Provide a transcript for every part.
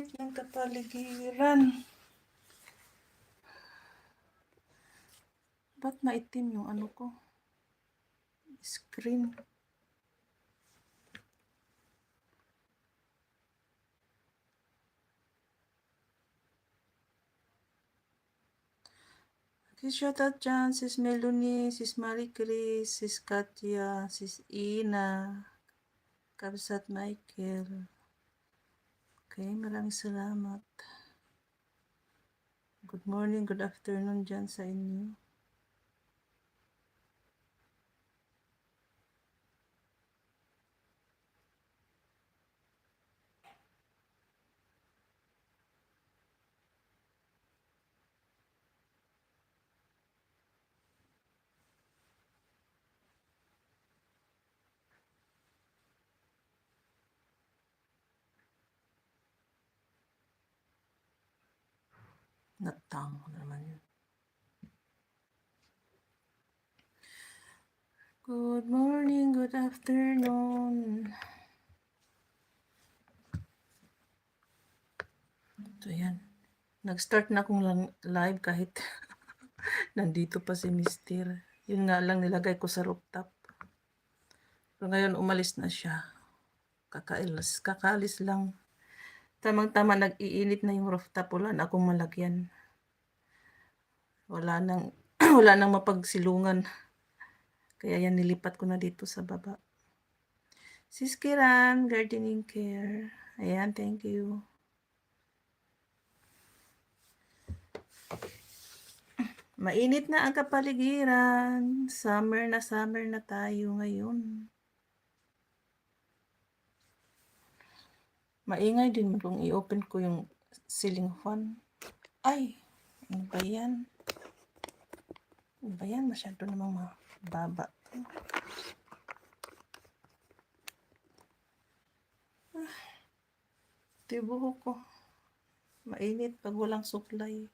init ng kapaligiran. Ba't maitim yung ano ko? Screen. Okay, shout out dyan, sis Melanie, sis Marie Chris, sis Katya, sis Ina, Kabsat Michael. Okay, maraming salamat. Good morning, good afternoon dyan sa inyo. Natamo naman yun. Good morning, good afternoon. So yan. Nag-start na akong live kahit nandito pa si Mister. Yun nga lang nilagay ko sa rooftop. Pero ngayon umalis na siya. Kakaalis lang. Tamang-tama nag-iinit na yung rooftop. Wala na akong malagyan. Wala nang, wala nang mapagsilungan. Kaya yan nilipat ko na dito sa baba. Sis Kiran, gardening care. Ayan, thank you. Mainit na ang kapaligiran. Summer na tayo ngayon. Maingay din kung i-open ko yung ceiling fan. Ay, ano ba yan? Ano ba yan? Masyado namang mababa. Tibuho ko. Mainit pag walang suklay.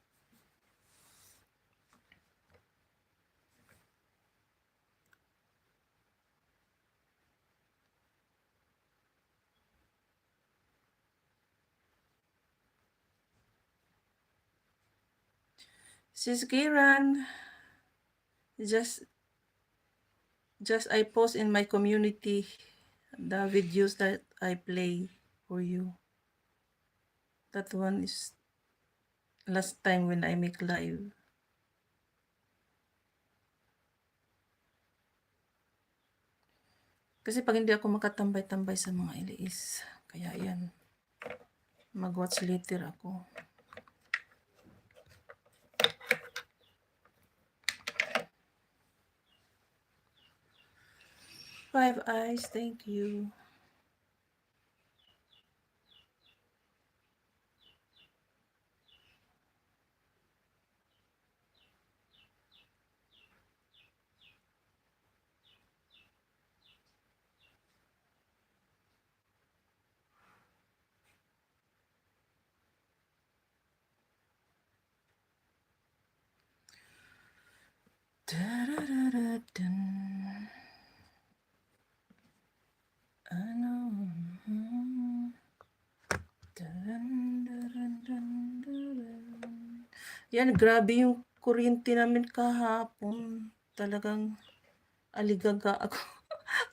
Sis Kiran, just I post in my community the videos that I play for you. That one is last time when I make live. Kasi pag hindi ako makatambay-tambay sa mga iliis, kaya yan, mag-watch later ako. Five Eyes, thank you. Ano? Yan, grabe yung kuryente namin kahapon. Talagang aligaga ako.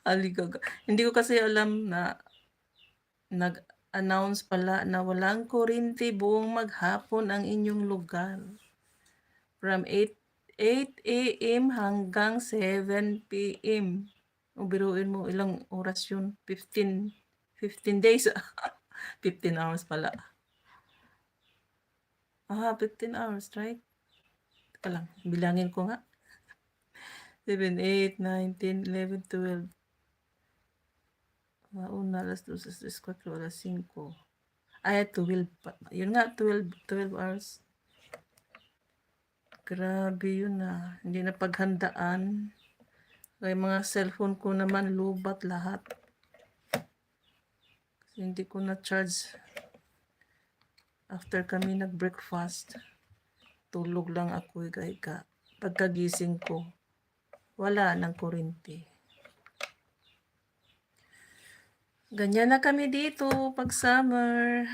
Aligaga. Hindi ko kasi alam na nag-announce pala na walang kuryente buong maghapon ang inyong lugar. From 8 a.m. hanggang 7 p.m. O biruin mo, ilang oras yun? 15 days. 15 hours pala. 15 hours, right? Teka lang, bilangin ko nga. 7, 8, 9, 10, 11, 12. Una, alas 2, alas 3, 4, alas 5. Ay, 12. Yun nga, 12 hours. Grabe yun ah. Hindi na paghandaan. Kaya mga cellphone ko naman, lubat lahat. Kasi hindi ko na-charge. After kami nag-breakfast, tulog lang ako higa-higa. Pagkagising ko, wala ng kuryente. Ganyan na kami dito pag summer.